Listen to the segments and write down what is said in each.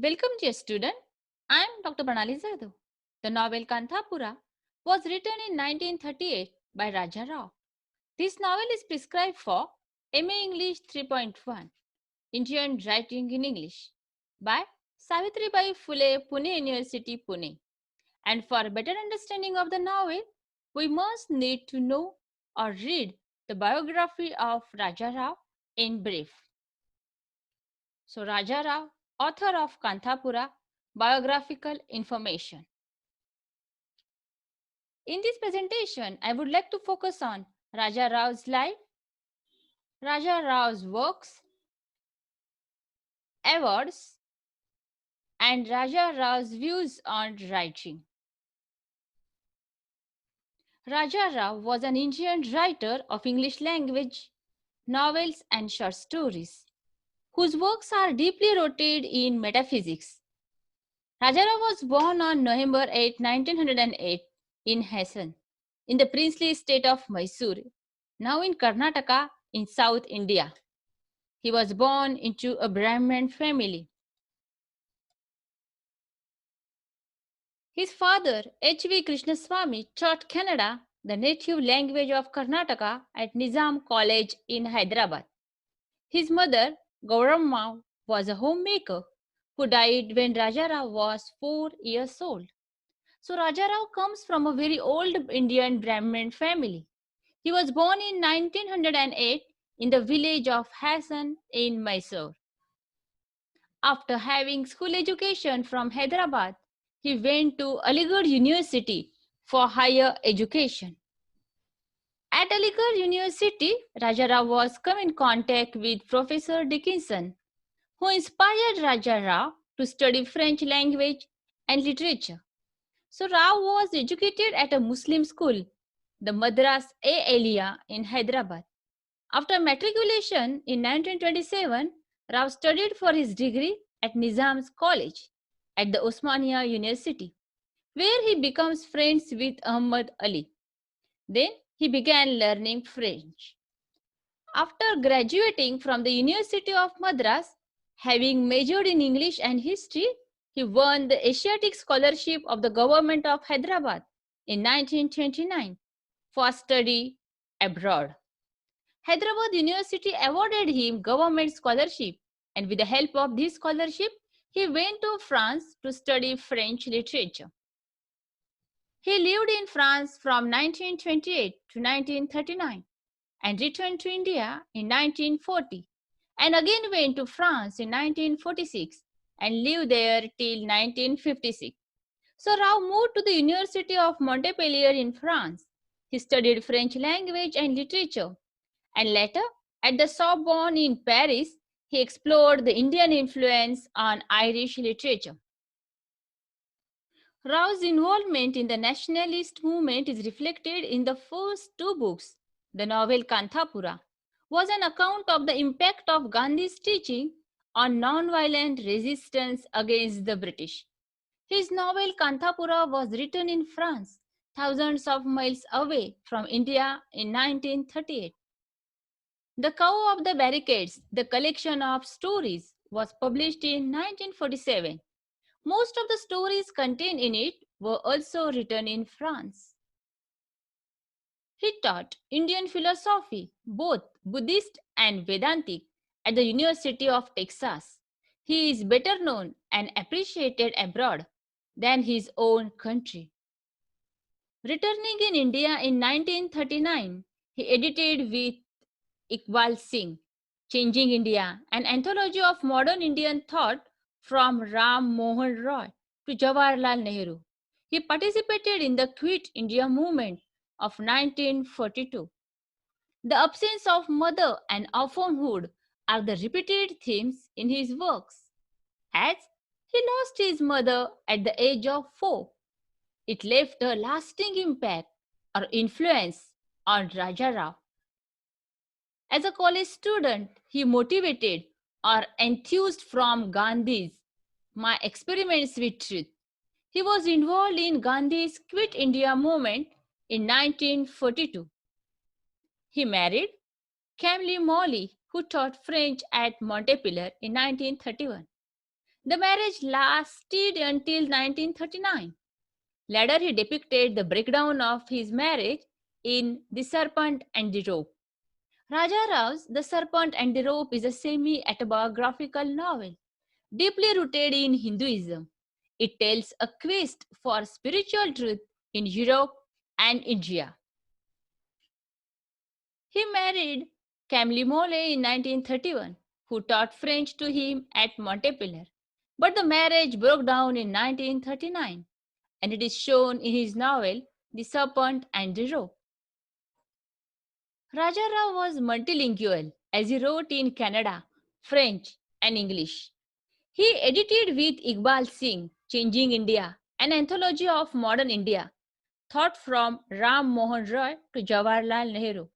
Welcome, dear student. I am Dr. Pranali Zardhu. The novel Kanthapura was written in 1938 by Raja Rao. This novel is prescribed for MA English 3.1, Indian Writing in English, by Savitribai Phule, Pune University, Pune. And for better understanding of the novel, we must need to know or read the biography of Raja Rao in brief. So, Raja Rao, author of Kanthapura, biographical information. In this presentation, I would like to focus on Raja Rao's life, Raja Rao's works, awards, and Raja Rao's views on writing. Raja Rao was an Indian writer of English language, novels, and short stories, whose works are deeply rooted in metaphysics. Raja Rao was born on November 8, 1908, in Hassan, in the princely state of Mysore, now in Karnataka in South India. He was born into a Brahmin family. His father, H.V. Krishnaswamy, taught Kannada, the native language of Karnataka, at Nizam College in Hyderabad. His mother, Gauramma, was a homemaker who died when Rajarao was 4 years old. So Rajarao comes from a very old Indian Brahmin family. He was born in 1908 in the village of Hassan in Mysore. After having school education from Hyderabad, he went to Aligarh University for higher education. At Aligarh University, Rajarao was come in contact with Professor Dickinson, who inspired Rajarao to study French language and literature. So Rao was educated at a Muslim school, the Madras A. Elia in Hyderabad. After matriculation in 1927, Rao studied for his degree at Nizam's College at the Osmania University, where he becomes friends with Ahmad Ali. Then he began learning French. After graduating from the University of Madras, having majored in English and history, he won the Asiatic Scholarship of the Government of Hyderabad in 1929 for study abroad. Hyderabad University awarded him government scholarship, and with the help of this scholarship, he went to France to study French literature. He lived in France from 1928 to 1939 and returned to India in 1940 and again went to France in 1946 and lived there till 1956. So Rao moved to the University of Montpellier in France. He studied French language and literature, and later at the Sorbonne in Paris, he explored the Indian influence on Irish literature. Rao's involvement in the nationalist movement is reflected in the first two books. The novel Kanthapura was an account of the impact of Gandhi's teaching on non-violent resistance against the British. His novel Kanthapura was written in France, thousands of miles away from India in 1938. The Cow of the Barricades, the collection of stories, was published in 1947. Most of the stories contained in it were also written in France. He taught Indian philosophy, both Buddhist and Vedantic, at the University of Texas. He is better known and appreciated abroad than his own country. Returning in India in 1939, he edited with Iqbal Singh, Changing India, an anthology of modern Indian thought from Ram Mohan Roy to Jawaharlal Nehru. He participated in the Quit India movement of 1942. The absence of mother and orphanhood are the repeated themes in his works. As he lost his mother at the age of 4, it left a lasting impact or influence on Raja Rao. As a college student, he motivated or enthused from Gandhi's My Experiments with Truth. He was involved in Gandhi's Quit India movement in 1942. He married Camille Molly, who taught French at Montpellier in 1931. The marriage lasted until 1939. Later, he depicted the breakdown of his marriage in The Serpent and the Rope. Raja Rao's The Serpent and the Rope is a semi-autobiographical novel deeply rooted in Hinduism. It tells a quest for spiritual truth in Europe and India. He married Camille Mole in 1931, who taught French to him at Montpellier. But the marriage broke down in 1939, and it is shown in his novel The Serpent and the Rope. Raja Rao was multilingual as he wrote in Kannada, French, and English. He edited with Iqbal Singh, Changing India, an anthology of modern India, thought from Ram Mohan Roy to Jawaharlal Nehru.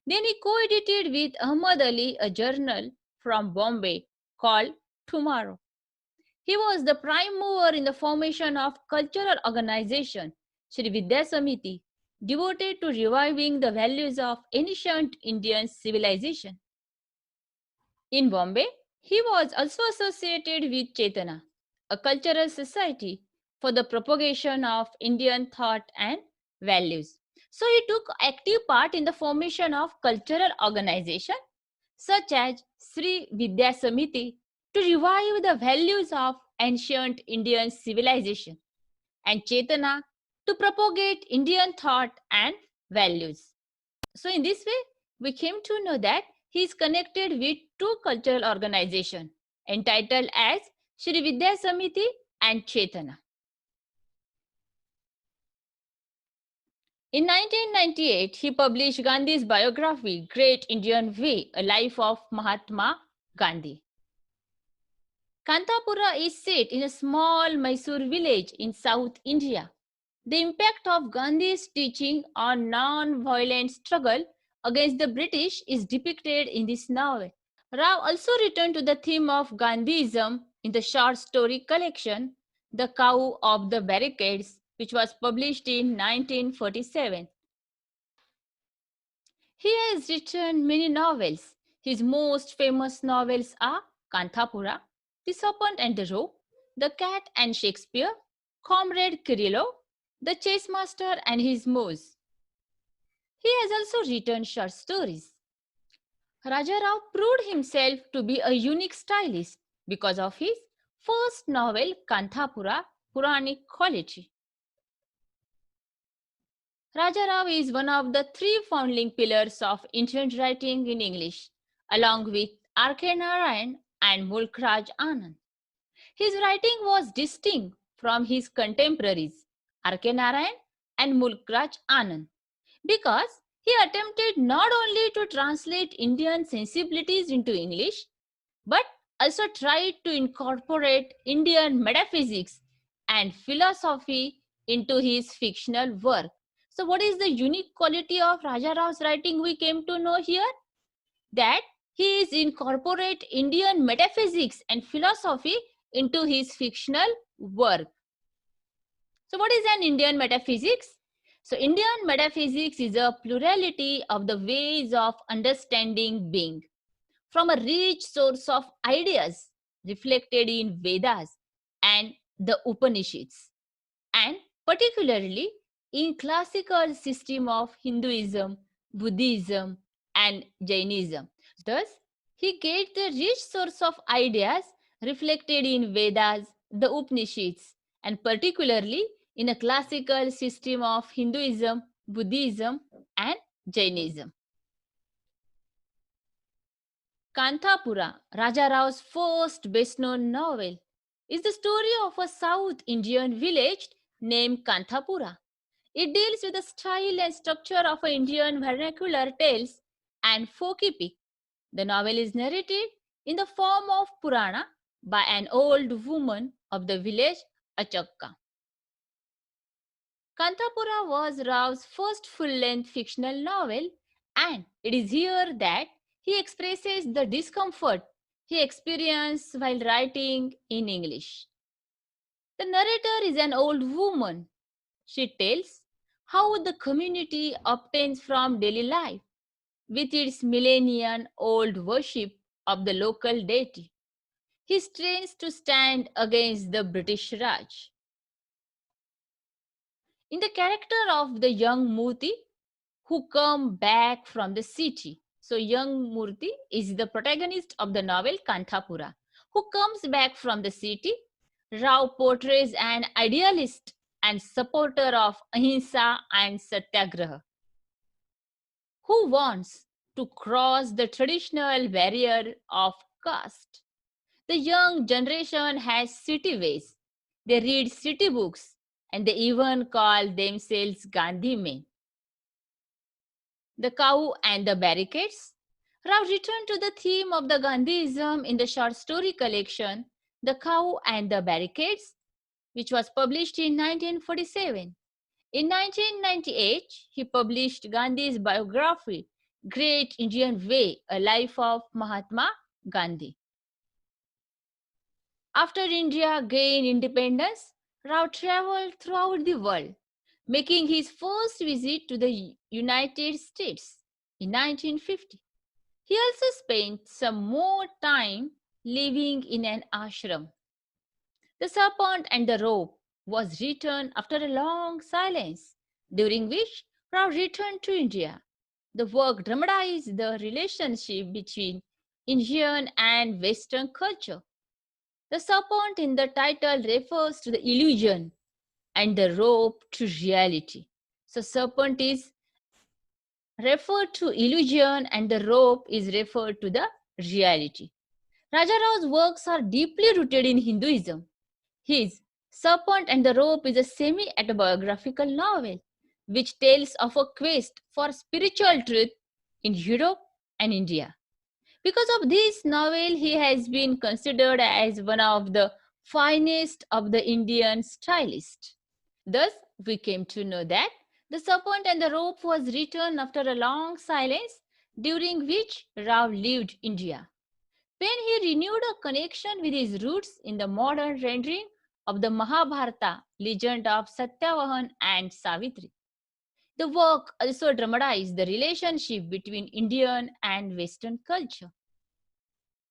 Then he co-edited with Ahmad Ali a journal from Bombay called Tomorrow. He was the prime mover in the formation of cultural organization Sri Vidya Samiti, devoted to reviving the values of ancient Indian civilization. In Bombay, he was also associated with Chetana, a cultural society for the propagation of Indian thought and values. So he took active part in the formation of cultural organizations such as Sri Vidya Samiti to revive the values of ancient Indian civilization and Chetana to propagate Indian thought and values. So in this way, we came to know that he is connected with two cultural organizations entitled as Shri Vidya Samiti and Chetana. In 1998, he published Gandhi's biography, Great Indian Way, A Life of Mahatma Gandhi. Kantapura is set in a small Mysore village in South India. The impact of Gandhi's teaching on non-violent struggle against the British is depicted in this novel. Rao also returned to the theme of Gandhism in the short story collection The Cow of the Barricades, which was published in 1947. He has written many novels. His most famous novels are Kanthapura, The Serpent and the Rope, The Cat and Shakespeare, Comrade Kirillo, The Chess Master and His Mouse. He has also written short stories. Raja Rao proved himself to be a unique stylist because of his first novel Kanthapura, Puranic quality. Raja Rao is one of the three founding pillars of Indian writing in English, along with R.K. Narayan and Mulk Raj Anand. His writing was distinct from his contemporaries, R.K. Narayan and Mulk Raj Anand, because he attempted not only to translate Indian sensibilities into English, but also tried to incorporate Indian metaphysics and philosophy into his fictional work. So, what is the unique quality of Raja Rao's writing we came to know here? That he is incorporate Indian metaphysics and philosophy into his fictional work. So, what is an Indian metaphysics? So, Indian metaphysics is a plurality of the ways of understanding being from a rich source of ideas reflected in Vedas and the Upanishads, and particularly in classical system of Hinduism, Buddhism, and Jainism. Thus, he gets the rich source of ideas reflected in Vedas, the Upanishads, and particularly in a classical system of Hinduism, Buddhism, and Jainism. Kanthapura, Raja Rao's first best known novel, is the story of a South Indian village named Kanthapura. It deals with the style and structure of Indian vernacular tales and folk epic. The novel is narrated in the form of Purana by an old woman of the village Achakka. Kanthapura was Rao's first full-length fictional novel, and it is here that he expresses the discomfort he experienced while writing in English. The narrator is an old woman. She tells how the community obtains from daily life with its millennium old worship of the local deity. he strains to stand against the British Raj. In the character of the young Murthy who come back from the city. So young Murthy is the protagonist of the novel Kanthapura, who comes back from the city. Rao portrays an idealist and supporter of ahimsa and satyagraha, who wants to cross the traditional barrier of caste. The young generation has city ways. They read city books and they even call themselves Gandhi men. The Cow and the Barricades. Rao returned to the theme of the Gandhism in the short story collection The Cow and the Barricades, which was published in 1947. In 1998, he published Gandhi's biography, Great Indian Way, A Life of Mahatma Gandhi. After India gained independence, Rao traveled throughout the world, making his first visit to the United States in 1950. He also spent some more time living in an ashram. The Serpent and the Rope was written after a long silence, during which Rao returned to India. The work dramatized the relationship between Indian and Western culture. The serpent in the title refers to the illusion and the rope to reality. So serpent is referred to illusion and the rope is referred to the reality. Raja Rao's works are deeply rooted in Hinduism. His Serpent and the Rope is a semi-autobiographical novel which tells of a quest for spiritual truth in Europe and India. Because of this novel, he has been considered as one of the finest of the Indian stylists. Thus, we came to know that The Serpent and the Rope was written after a long silence during which Rao lived India, when he renewed a connection with his roots in the modern rendering of the Mahabharata legend of Satyavahan and Savitri. The work also dramatized the relationship between Indian and Western culture.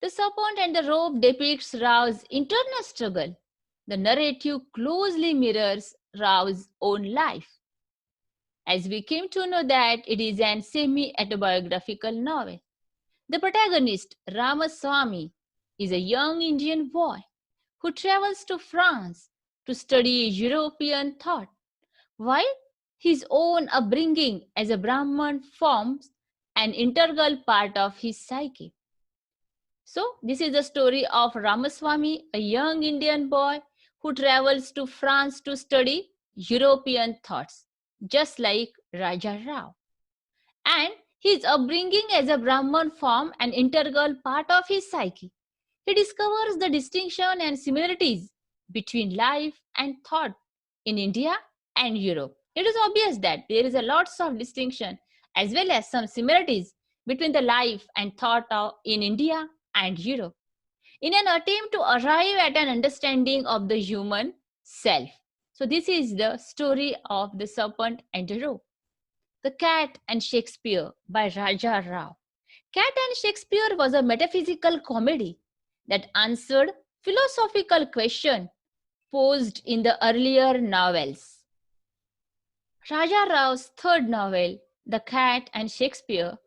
The Serpent and the Rope depicts Rao's internal struggle. The narrative closely mirrors Rao's own life, as we came to know that it is an semi-autobiographical novel. The protagonist, Ramaswamy, is a young Indian boy who travels to France to study European thought, while his own upbringing as a Brahman forms an integral part of his psyche. So, this is the story of Ramaswamy, a young Indian boy who travels to France to study European thoughts, just like Raja Rao. And his upbringing as a Brahman form an integral part of his psyche. He discovers the distinction and similarities between life and thought in India and Europe. It is obvious that there is a lots of distinction as well as some similarities between the life and thought in India and Europe, in an attempt to arrive at an understanding of the human self. So this is the story of The Serpent and the Rope. The Cat and Shakespeare by Raja Rao. Cat and Shakespeare was a metaphysical comedy that answered philosophical questions posed in the earlier novels. Raja Rao's third novel, The Cat and Shakespeare,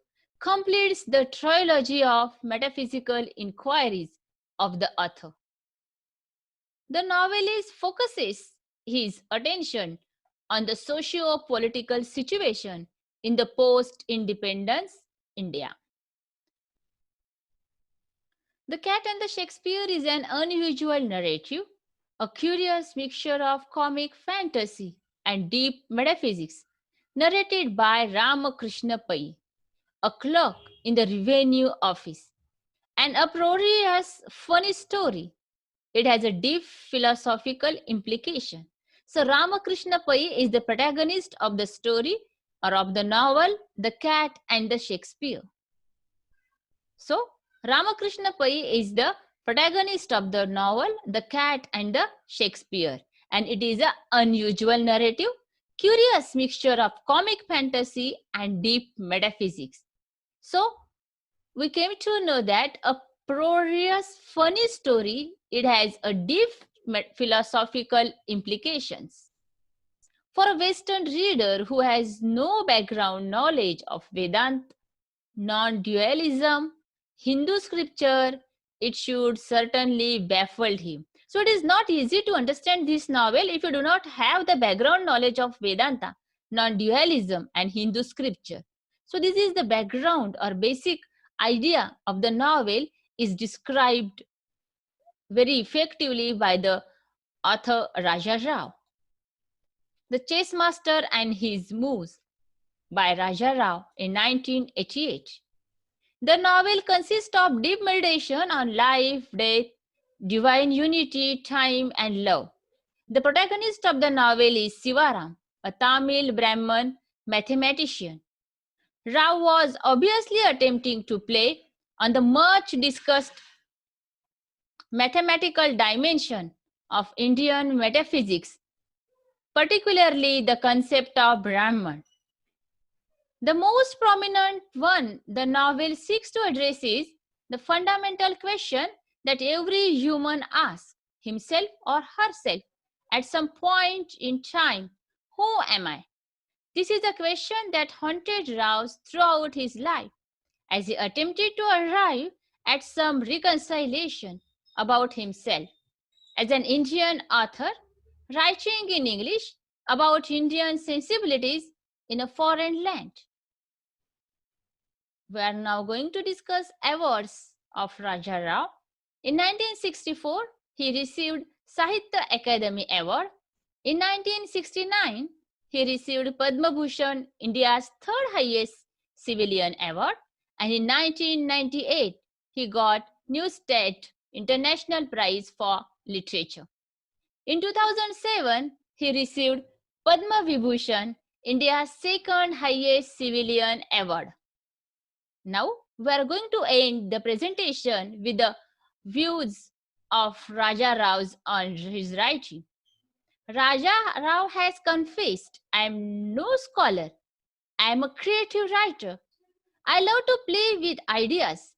completes the trilogy of metaphysical inquiries of the author. The novelist focuses his attention on the socio-political situation in the post-independence India. The Cat and the Shakespeare is an unusual narrative, a curious mixture of comic fantasy and deep metaphysics, narrated by Ramakrishna Pai, a clerk in the revenue office. An uproarious, funny story. It has a deep philosophical implication. So Ramakrishna Pai is the protagonist of the story or of the novel The Cat and the Shakespeare. So Ramakrishna Pai is the protagonist of the novel The Cat and the Shakespeare, and it is an unusual narrative, curious mixture of comic fantasy and deep metaphysics. So we came to know that a uproarious, funny story, it has a deep philosophical implications. For a Western reader who has no background knowledge of Vedanta, non-dualism, Hindu scripture, it should certainly baffle him. So it is not easy to understand this novel if you do not have the background knowledge of Vedanta, non-dualism and Hindu scripture. So this is the background or basic idea of the novel is described very effectively by the author Raja Rao. The Chess Master and His Moves by Raja Rao in 1988. The novel consists of deep meditation on life, death, divine unity, time, and love. The protagonist of the novel is Sivaram, a Tamil Brahmin mathematician. Rao was obviously attempting to play on the much discussed mathematical dimension of Indian metaphysics, particularly the concept of Brahman. The most prominent one the novel seeks to address is the fundamental question that every human asks himself or herself at some point in time: who am I? This is a question that haunted Rouse throughout his life as he attempted to arrive at some reconciliation about himself. As an Indian author writing in English about Indian sensibilities in a foreign land. We are now going to discuss awards of Raja Rao. In 1964, he received Sahitya Akademi Award. In 1969, he received Padma Bhushan, India's third highest civilian award. And in 1998, he got Neustadt International Prize for Literature. In 2007, he received Padma Vibhushan, India's second highest civilian award. Now, we are going to end the presentation with the views of Raja Rao on his writing. Raja Rao has confessed, I am no scholar, I am a creative writer. I love to play with ideas.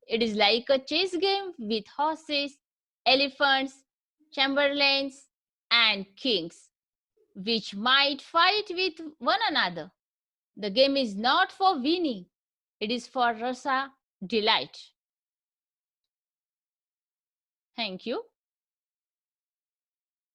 It is like a chess game with horses, elephants, chamberlains, and kings, which might fight with one another. The game is not for winning, it is for rasa delight. Thank you.